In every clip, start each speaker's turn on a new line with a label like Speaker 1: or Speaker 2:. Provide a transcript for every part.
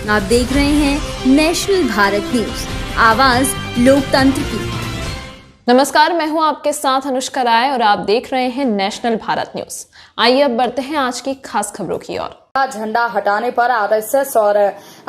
Speaker 1: आप देख रहे हैं नेशनल भारत न्यूज, आवाज लोकतंत्र की।
Speaker 2: नमस्कार, मैं हूं आपके साथ अनुष्का राय और आप देख रहे हैं नेशनल भारत न्यूज। आइए अब बढ़ते हैं आज की खास खबरों की ओर।
Speaker 3: झंडा हटाने पर आरएसएस और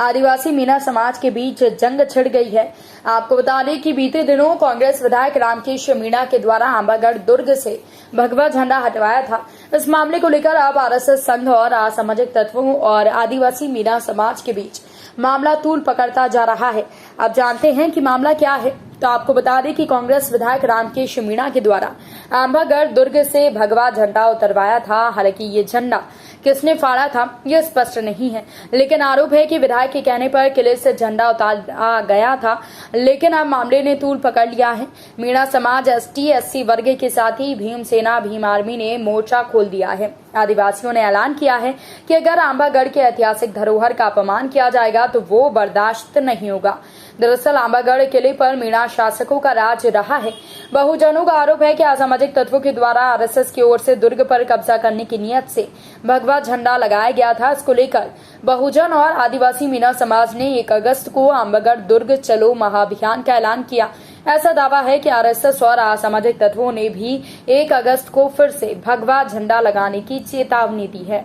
Speaker 3: आदिवासी मीणा समाज के बीच जंग छिड़ गई है। आपको बता दें कि बीते दिनों कांग्रेस विधायक रामकेश मीणा के द्वारा आंबागढ़ दुर्ग से भगवा झंडा हटवाया था। इस मामले को लेकर अब आरएसएस संघ और असामाजिक तत्वों और आदिवासी मीणा समाज के बीच मामला तूल पकड़ता जा रहा है। अब जानते हैं कि मामला क्या है। तो आपको बता दें कि कांग्रेस विधायक रामकेश मीणा के द्वारा आंबागढ़ दुर्ग से भगवा झंडा उतरवाया था। हालांकि ये झंडा किसने फाड़ा था ये स्पष्ट नहीं है, लेकिन आरोप है कि विधायक के कहने पर किले से झंडा उतारा गया था। लेकिन अब मामले ने तूल पकड़ लिया है। मीणा समाज ST/SC वर्ग के साथ ही भीम सेना भीम आर्मी ने मोर्चा खोल दिया है। आदिवासियों ने ऐलान किया है कि अगर आंबागढ़ के ऐतिहासिक धरोहर का अपमान किया जाएगा तो वो बर्दाश्त नहीं होगा। दरअसल आंबागढ़ किले पर मीणा शासकों का राज रहा है। बहुजनों का आरोप है कि असामाजिक तत्वों के द्वारा आरएसएस की ओर से दुर्ग पर कब्जा करने की नियत से भगवा झंडा लगाया गया था। इसको लेकर बहुजन और आदिवासी मीणा समाज ने 1 अगस्त को आंबागढ़ दुर्ग चलो महाअभियान का ऐलान किया। ऐसा दावा है कि आरएसएस और असामाजिक तत्वों ने भी 1 अगस्त को फिर से भगवा झंडा लगाने की चेतावनी दी है।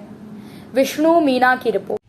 Speaker 3: विष्णु मीणा की रिपोर्ट।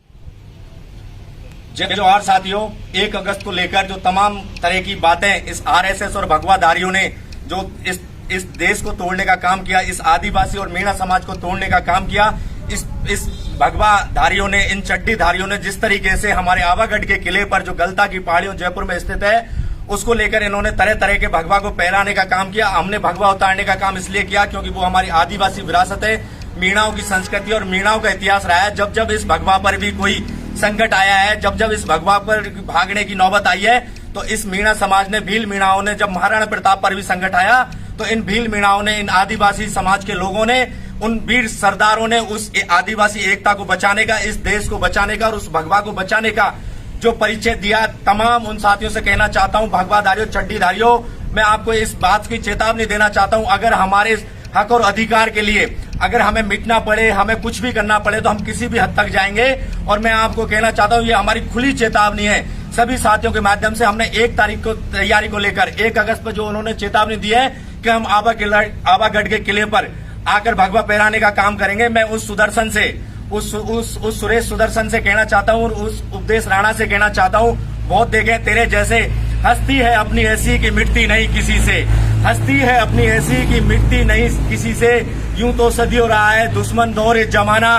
Speaker 4: जो और साथियों, 1 अगस्त को लेकर जो तमाम तरह की बातें इस आरएसएस और भगवाधारियों ने जो इस देश को तोड़ने का काम किया, इस आदिवासी और मीणा समाज को तोड़ने का काम किया, इस भगवाधारियों ने, इन चड्डीधारियों ने जिस तरीके से हमारे आंबागढ़ के किले पर जो गलता की पहाड़ियों जयपुर में स्थित है उसको लेकर इन्होंने तरह तरह के भगवा को पहराने का काम किया। हमने भगवा उतारने का काम इसलिए किया क्योंकि वो हमारी आदिवासी विरासत है, मीणाओं की संस्कृति और मीणाओं का इतिहास रहा है। जब जब इस भगवा पर भी कोई संकट आया है, जब जब इस भगवा पर भागने की नौबत आई है, तो इस मीणा समाज ने, भील मीणाओं ने, जब महाराणा प्रताप पर भी संकट आया तो इन भील मीणाओं ने, इन आदिवासी समाज के लोगों ने, उन वीर सरदारों ने उस आदिवासी एकता को बचाने का, इस देश को बचाने का और उस भगवा को बचाने का जो परिचय दिया। तमाम उन साथियों से कहना चाहता हूं, भगवाधारियों, चड्डीधारियों, मैं आपको इस बात की चेतावनी देना चाहता हूं, अगर हमारे हक और अधिकार के लिए अगर हमें मिटना पड़े, हमें कुछ भी करना पड़े तो हम किसी भी हद तक जाएंगे। और मैं आपको कहना चाहता हूं, ये हमारी खुली चेतावनी है सभी साथियों के माध्यम से। हमने 1 तारीख को तैयारी को लेकर 1 अगस्त पर जो उन्होंने चेतावनी दी है कि हम आंबागढ़ के किले पर आकर भगवा पहराने का काम करेंगे, मैं उस सुदर्शन से, उस सुरेश सुदर्शन से कहना चाहता हूं, उस उपदेश राणा से कहना चाहता हूं, बहुत देखे तेरे जैसे, हस्ती है अपनी ऐसी कि मिटती नहीं किसी से, हस्ती है अपनी ऐसी कि मिटती नहीं किसी से, यूं तो सदियों रहा है दुश्मन दौरे जमाना,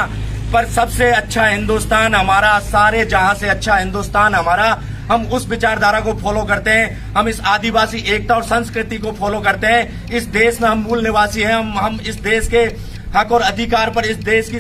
Speaker 4: पर सबसे अच्छा हिंदुस्तान हमारा, सारे जहां से अच्छा हिंदुस्तान हमारा। हम उस विचारधारा को फॉलो करते हैं, हम इस आदिवासी एकता और संस्कृति को फॉलो करते हैं। इस देश में हम मूल निवासी हैं, हम इस देश के हक और अधिकार पर, इस देश की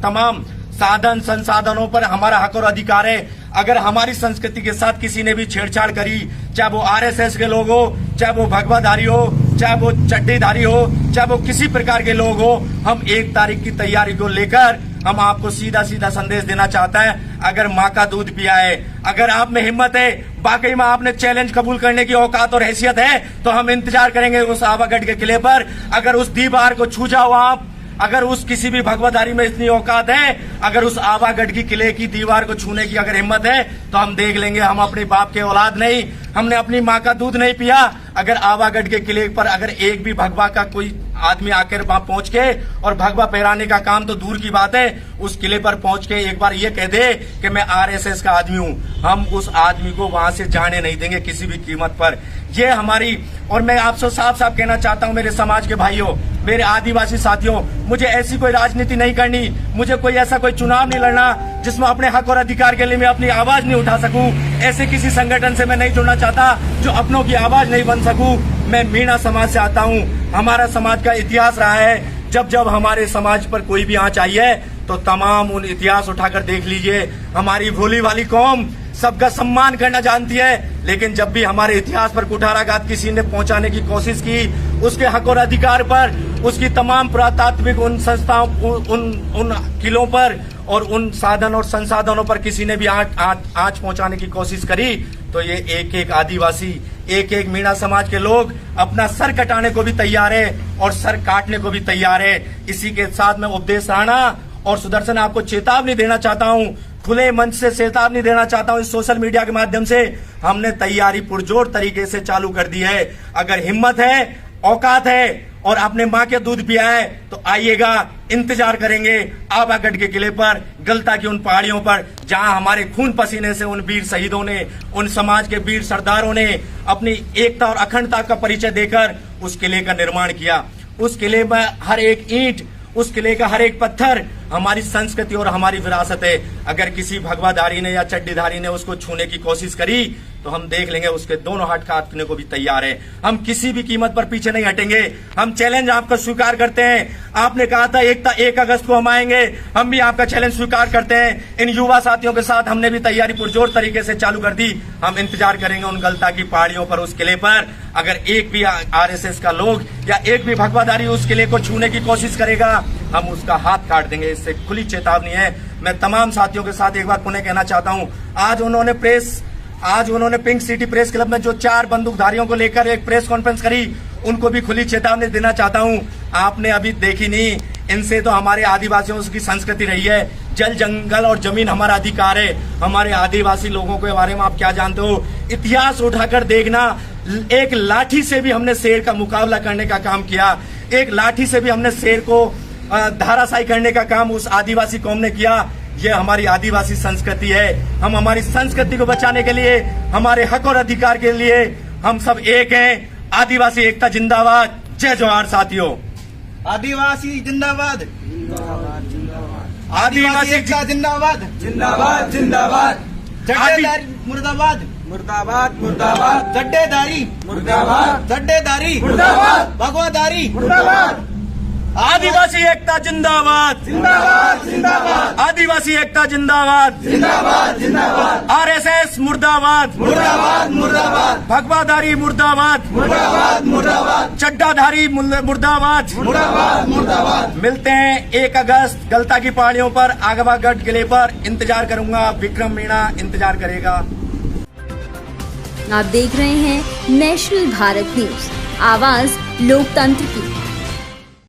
Speaker 4: तमाम साधन संसाधनों पर हमारा हक और अधिकार है। अगर हमारी संस्कृति के साथ किसी ने भी छेड़छाड़ करी, चाहे वो आरएसएस के लोग हो, चाहे वो भगवाधारी हो, चाहे वो चड्डीधारी हो, चाहे वो किसी प्रकार के लोग हो, हम 1 तारीख की तैयारी को लेकर हम आपको सीधा सीधा संदेश देना चाहता है। अगर माँ का दूध पिया है, अगर आप में हिम्मत है, वाकई में आपने चैलेंज कबूल करने की औकात और हैसियत है, तो हम इंतजार करेंगे उस आंबागढ़ के किले पर। अगर उस दीवार को छू जाओ आप, अगर उस किसी भी भगवाधारी में इतनी औकात है, अगर उस आंबागढ़ की किले की दीवार को छूने की अगर हिम्मत है, तो हम देख लेंगे। हम अपने बाप के औलाद नहीं, हमने अपनी माँ का दूध नहीं पिया। अगर आंबागढ़ के किले पर अगर एक भी भगवा का कोई आदमी आकर वहां पहुंच के और भगवा पहराने का काम तो दूर की बात है, उस किले पर पहुंच के एक बार ये कह दे कि मैं आरएसएस का आदमी हूं, हम उस आदमी को वहां से जाने नहीं देंगे किसी भी कीमत पर। ये हमारी, और मैं आपसे साफ साफ कहना चाहता हूं मेरे समाज के भाइयों, मेरे आदिवासी साथियों, मुझे ऐसी कोई राजनीति नहीं करनी, मुझे कोई ऐसा कोई चुनाव नहीं लड़ना जिसमें अपने हक और अधिकार के लिए मैं अपनी आवाज नहीं उठा सकूं। ऐसे किसी संगठन से मैं नहीं जुड़ना चाहता जो अपनों की आवाज नहीं बन सकूं। मैं मीणा समाज से आता हूं, हमारा समाज का इतिहास रहा है, जब जब हमारे समाज पर कोई भी आंच आई है तो तमाम उन इतिहास उठाकर देख लीजिए। हमारी भोली वाली कौम सबका सम्मान करना जानती है, लेकिन जब भी हमारे इतिहास पर कुठाराघात किसी ने पहुंचाने की कोशिश की, उसके हक और अधिकार पर, उसकी तमाम पुरातात्विक उन संस्थाओं, उन किलों पर और उन साधन और संसाधनों पर किसी ने भी आंच पहुंचाने की कोशिश करी, तो ये एक एक आदिवासी, एक एक मीणा समाज के लोग अपना सर कटाने को भी तैयार है और सर काटने को भी तैयार है। इसी के साथ मैं उपदेश राणा और सुदर्शन आपको चेतावनी देना चाहता हूं, खुले मंच से चेतावनी देना चाहता हूं, इस सोशल मीडिया के माध्यम से हमने तैयारी पुरजोर तरीके से चालू कर दी है। अगर हिम्मत है, औकात है और आपने माँ के दूध पिया है तो आइएगा, इंतजार करेंगे आवागढ़ के किले पर, गलता की उन पहाड़ियों पर, जहां हमारे खून पसीने से उन वीर शहीदों ने, उन समाज के वीर सरदारों ने अपनी एकता और अखंडता का परिचय देकर उस किले का निर्माण किया। उस किले में हर एक ईंट, उस किले का हर एक पत्थर हमारी संस्कृति और हमारी विरासत है। अगर किसी भगवाधारी ने या चड्डीधारी ने उसको छूने की कोशिश करी तो हम देख लेंगे, उसके दोनों हाथ काटने को भी तैयार है। हम किसी भी कीमत पर पीछे नहीं हटेंगे। हम चैलेंज आपका स्वीकार करते हैं। आपने कहा था 1 अगस्त को हम आएंगे, हम भी आपका चैलेंज स्वीकार करते हैं। इन युवा साथियों के साथ हमने भी तैयारी पुरजोर तरीके से चालू कर दी। हम इंतजार करेंगे उन गलता की पहाड़ियों पर, उस किले पर। अगर एक भी RSS का लोग या एक भी भगवाधारी उस किले को छूने की कोशिश करेगा, हम उसका हाथ काट देंगे। इससे खुली चेतावनी है। मैं तमाम साथियों के साथ एक बार पुनः कहना चाहता हूं, आज उन्होंने पिंक सिटी प्रेस क्लब में जो 4 बंदूकधारियों को लेकर एक प्रेस कॉन्फ्रेंस करी, उनको भी खुली चेतावनी देना चाहता हूं। आपने अभी देखी नहीं, इनसे तो हमारे आदिवासियों की संस्कृति रही है। जल, जंगल और जमीन हमारा अधिकार है। हमारे आदिवासी लोगों के बारे में आप क्या जानते हो? इतिहास उठाकर देखना, एक लाठी से भी हमने शेर का मुकाबला करने का काम किया। एक लाठी से भी हमने शेर को धाराशायी करने का काम उस आदिवासी कौम ने किया। ये हमारी आदिवासी संस्कृति है। हम हमारी संस्कृति को बचाने के लिए, हमारे हक और अधिकार के लिए हम सब एक हैं। आदिवासी एकता जिंदाबाद। जय जोहार साथियों।
Speaker 5: आदिवासी जिंदाबाद,
Speaker 4: आदिवासी
Speaker 5: एकता जिंदाबाद, जिंदाबाद जिंदाबाद। जड्डेदारी मुर्दाबाद, मुर्दाबाद मुर्दाबाद। जड्डेदारी मुर्दाबाद, जड्डेदारी मुर्दाबाद। भगवाधारी मुर्दाबाद।
Speaker 4: आदिवासी एकता जिंदाबाद,
Speaker 5: जिंदाबाद जिंदाबाद।
Speaker 4: आदिवासी एकता जिंदाबाद,
Speaker 5: जिंदाबाद जिंदाबाद।
Speaker 4: RSS मुर्दाबाद,
Speaker 5: मुर्दाबाद मुर्दाबाद।
Speaker 4: भगवाधारी मुर्दाबाद,
Speaker 5: मुर्दाबाद मुर्दाबाद।
Speaker 4: चड्डाधारी मुर्दाबाद,
Speaker 5: मुर्दाबाद मुर्दाबाद।
Speaker 4: मिलते हैं 1 अगस्त गलता की पहाड़ियों पर, आवागढ़ किले पर। इंतजार करूंगा, विक्रम मीणा इंतजार करेगा।
Speaker 1: आप देख रहे हैं नेशनल भारत न्यूज, आवाज लोकतंत्र की।